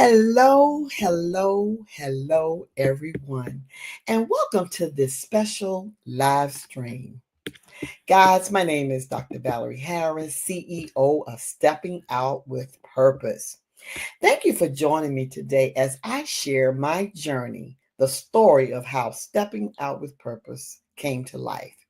Hello, everyone, and welcome to this special live stream. Guys, my name is Dr. Valerie Harris, CEO of Stepping Out with Purpose. Thank you for joining me today as I share my journey, the story of how Stepping Out with Purpose came to life.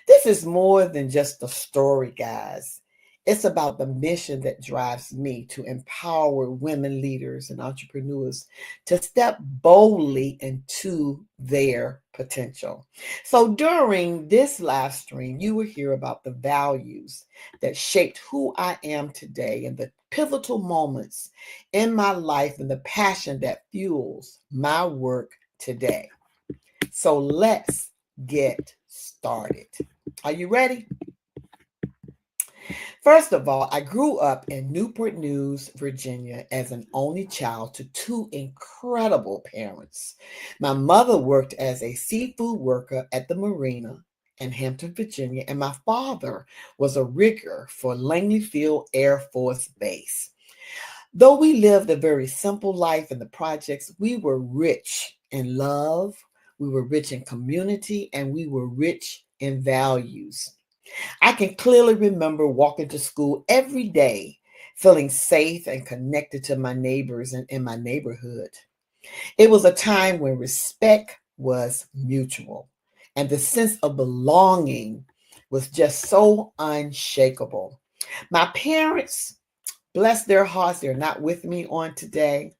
This is more than just a story, guys. It's about the mission that drives me to empower women leaders and entrepreneurs to step boldly into their potential. So during this live stream, you will hear about the values that shaped who I am today and the pivotal moments in my life and the passion that fuels my work today. So let's get started. Are you ready? First of all, I grew up in Newport News, Virginia, as an only child to two incredible parents. My mother worked as a seafood worker at the marina in Hampton, Virginia, and my father was a rigger for Langley Field Air Force Base. Though we lived a very simple life in the projects, we were rich in love, we were rich in community, and we were rich in values. I can clearly remember walking to school every day, feeling safe and connected to my neighbors and in my neighborhood. It was a time when respect was mutual and the sense of belonging was just so unshakable. My parents, bless their hearts, they're not with me on today,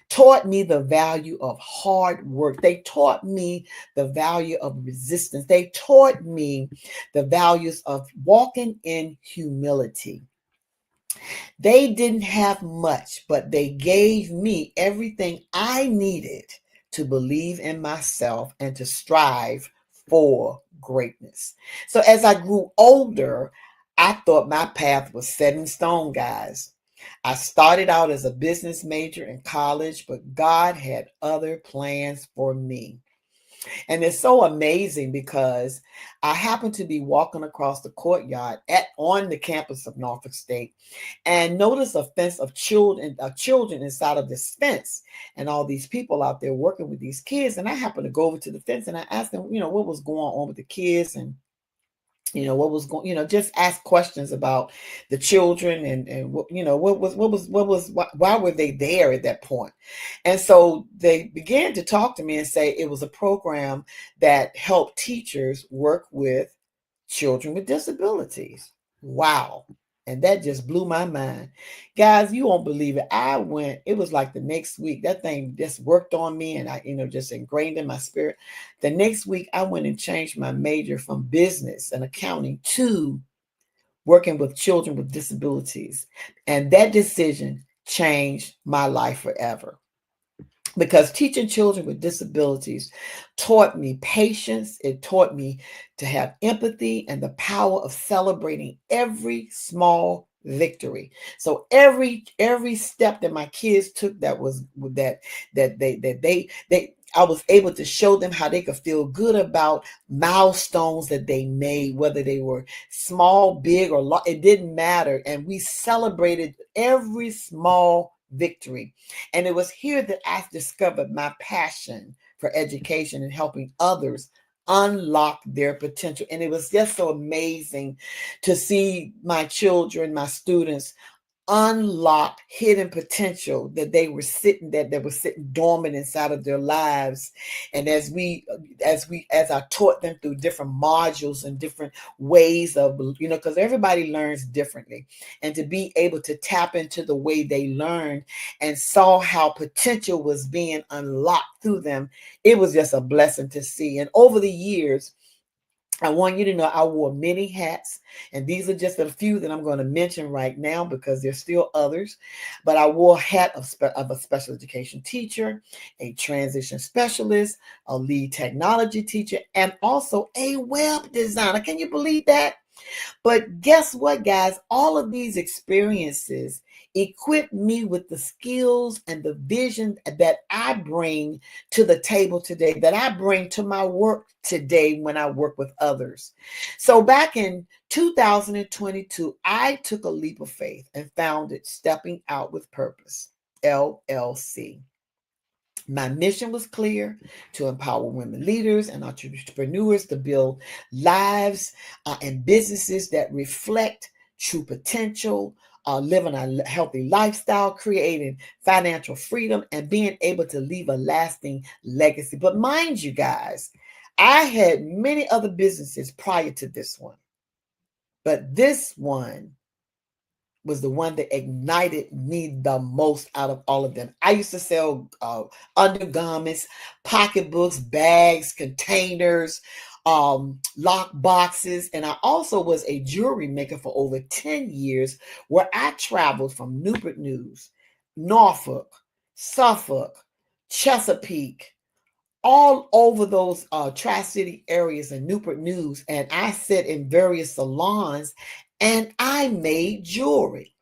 taught me the value of hard work. They taught me the value of resistance. They taught me the values of walking in humility. They didn't have much, but they gave me everything I needed to believe in myself and to strive for greatness. So as I grew older, I thought my path was set in stone, guys. I started out as a business major in college, but God had other plans for me. And it's so amazing because I happened to be walking across the courtyard on the campus of Norfolk State and noticed a fence of children inside of this fence and all these people out there working with these kids. And I happened to go over to the fence and I asked them, what was going on with the kids and what was going, just ask questions about the children and why were they there at that point. And so they began to talk to me and say it was a program that helped teachers work with children with disabilities. Wow. And that just blew my mind. Guys, you won't believe it. It was like the next week, that thing just worked on me and I, just ingrained in my spirit. The next week, I went and changed my major from business and accounting to working with children with disabilities. And that decision changed my life forever because teaching children with disabilities taught me patience. It taught me to have empathy and the power of celebrating every small victory. So every step that my kids took that I was able to show them how they could feel good about milestones that they made, whether they were small, big, or large, it didn't matter. And we celebrated every small victory. And it was here that I discovered my passion for education and helping others unlock their potential. And it was just so amazing to see my children, my students, unlock hidden potential that was sitting dormant inside of their lives. And as I taught them through different modules and different ways of, because everybody learns differently, and to be able to tap into the way they learned and saw how potential was being unlocked through them, it was just a blessing to see. And over the years, I want you to know I wore many hats, and these are just a few that I'm going to mention right now because there's still others. But I wore a hat of a special education teacher, a transition specialist, a lead technology teacher, and also a web designer. Can you believe that? But guess what, guys? All of these experiences equip me with the skills and the vision that I bring to the table today, that I bring to my work today when I work with others. So back in 2022, I took a leap of faith and founded Stepping Out with Purpose. LLC. My mission was clear: to empower women leaders and entrepreneurs to build lives and businesses that reflect true potential, living a healthy lifestyle, creating financial freedom, and being able to leave a lasting legacy. But mind you, guys, I had many other businesses prior to this one, but this one was the one that ignited me the most out of all of them. I used to sell undergarments, pocketbooks, bags, containers, lock boxes, and I also was a jewelry maker for over 10 years, where I traveled from Newport News, Norfolk, Suffolk, Chesapeake, all over those Tri-City areas and Newport News, and I sit in various salons and I made jewelry.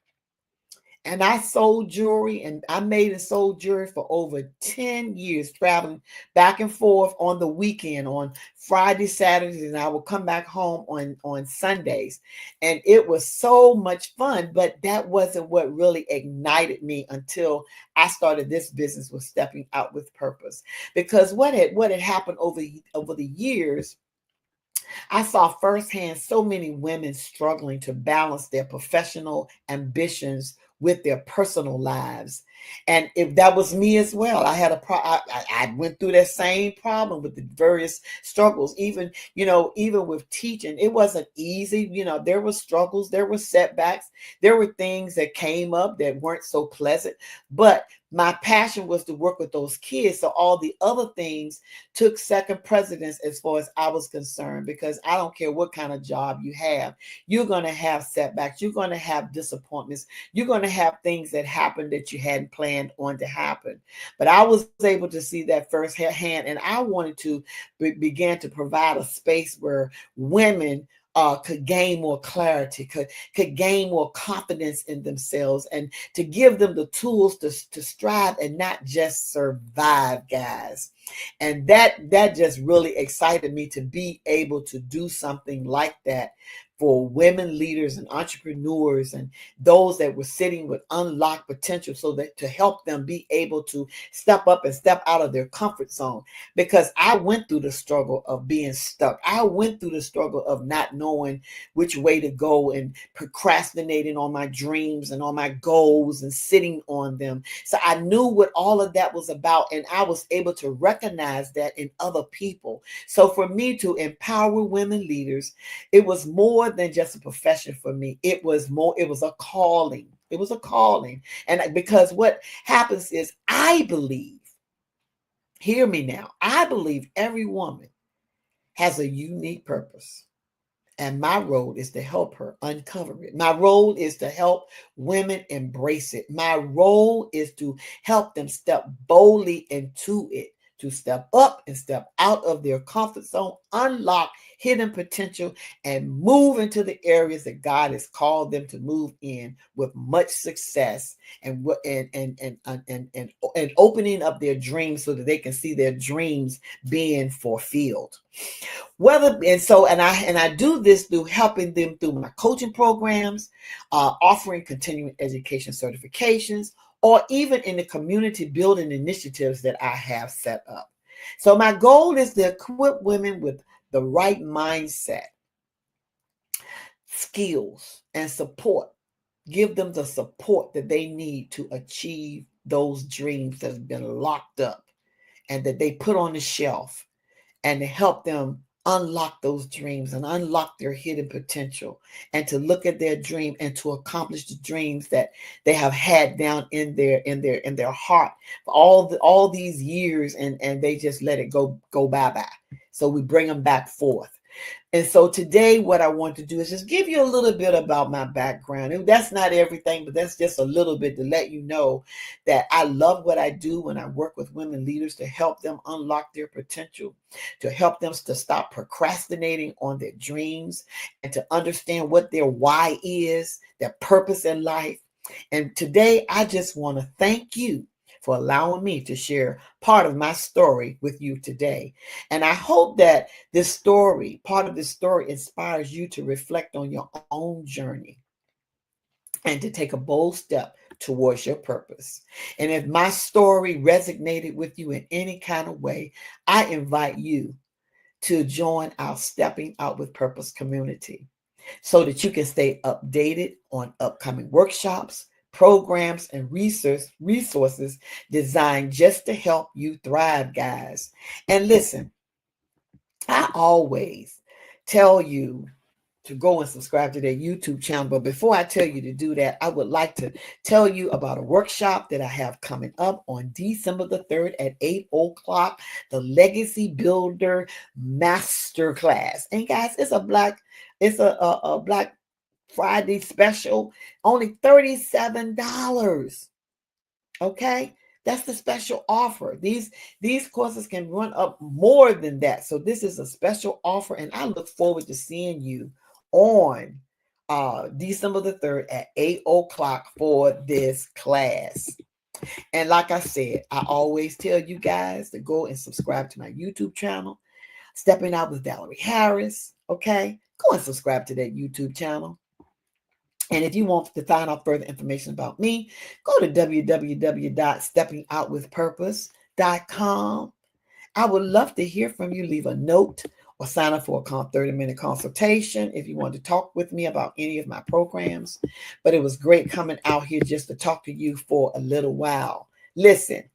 And I sold jewelry, and I made and sold jewelry for over 10 years, traveling back and forth on the weekend, on Friday, Saturdays, and I would come back home on Sundays. And it was so much fun, but that wasn't what really ignited me until I started this business with Stepping Out with Purpose. Because what had happened over the years, I saw firsthand so many women struggling to balance their professional ambitions with their personal lives. And if that was me as well, I had I went through that same problem with the various struggles. Even, even with teaching, it wasn't easy. There were struggles, there were setbacks, there were things that came up that weren't so pleasant. But my passion was to work with those kids. So all the other things took second precedence as far as I was concerned, because I don't care what kind of job you have. You're going to have setbacks. You're going to have disappointments. You're going to have things that happen that you hadn't planned on to happen. But I was able to see that firsthand, and I wanted to begin to provide a space where women could gain more clarity, could gain more confidence in themselves, and to give them the tools to strive and not just survive, guys. And that just really excited me to be able to do something like that for women leaders and entrepreneurs and those that were sitting with unlocked potential, so that to help them be able to step up and step out of their comfort zone. Because I went through the struggle of being stuck. I went through the struggle of not knowing which way to go and procrastinating on my dreams and on my goals and sitting on them. So I knew what all of that was about, and I was able to recognize that in other people. So for me to empower women leaders, it was more than just a profession for me. It was a calling. It was a calling. And because what happens is, I believe, hear me now, I believe every woman has a unique purpose. And my role is to help her uncover it. My role is to help women embrace it. My role is to help them step boldly into it, to step up and step out of their comfort zone, unlock hidden potential, and move into the areas that God has called them to move in with much success, and opening up their dreams so that they can see their dreams being fulfilled. I do this through helping them through my coaching programs, offering continuing education certifications, or even in the community building initiatives that I have set up. So my goal is to equip women with the right mindset, skills, and support. Give them the support that they need to achieve those dreams that have been locked up and that they put on the shelf, and to help them unlock those dreams and unlock their hidden potential, and to look at their dream and to accomplish the dreams that they have had down in their heart for all these years, and they just let it go bye. So we bring them back forth. And so today, what I want to do is just give you a little bit about my background. And that's not everything, but that's just a little bit to let you know that I love what I do when I work with women leaders, to help them unlock their potential, to help them to stop procrastinating on their dreams, and to understand what their why is, their purpose in life. And today, I just want to thank you for allowing me to share part of my story with you today. And I hope that part of this story, inspires you to reflect on your own journey and to take a bold step towards your purpose. And if my story resonated with you in any kind of way, I invite you to join our Stepping Out with Purpose community so that you can stay updated on upcoming workshops, programs, and resources designed just to help you thrive, guys. And listen, I always tell you to go and subscribe to their YouTube channel. But before I tell you to do that, I would like to tell you about a workshop that I have coming up on December the 3rd at 8 o'clock, the Legacy Builder Masterclass. And guys, it's a Black Friday special, only $37. Okay. That's the special offer. These courses can run up more than that. So this is a special offer, and I look forward to seeing you on December the 3rd at 8 o'clock for this class. And like I said, I always tell you guys to go and subscribe to my YouTube channel, Stepping Out with Valerie Harris. Okay, go and subscribe to that YouTube channel. And if you want to find out further information about me, go to www.steppingoutwithpurpose.com. I would love to hear from you. Leave a note or sign up for a 30-minute consultation if you want to talk with me about any of my programs. But it was great coming out here just to talk to you for a little while. Listen,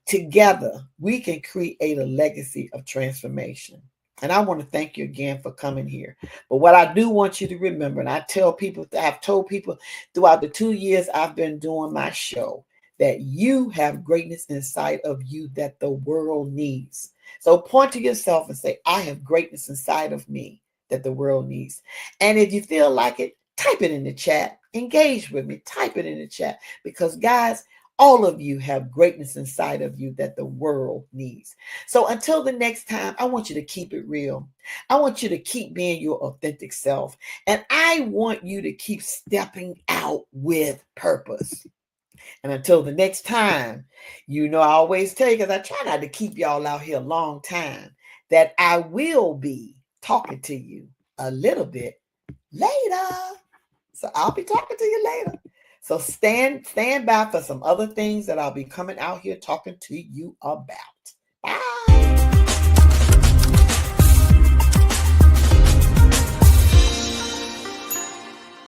together we can create a legacy of transformation. And I want to thank you again for coming here. But what I do want you to remember, and I've told people throughout the 2 years I've been doing my show, that you have greatness inside of you that the world needs. So point to yourself and say, I have greatness inside of me that the world needs. And if you feel like it, type it in the chat. Engage with me. Type it in the chat. Because guys, all of you have greatness inside of you that the world needs. So until the next time, I want you to keep it real. I want you to keep being your authentic self. And I want you to keep stepping out with purpose. And until the next time, I always tell you, because I try not to keep y'all out here a long time, that I will be talking to you a little bit later. So I'll be talking to you later. So stand by for some other things that I'll be coming out here talking to you about. Bye.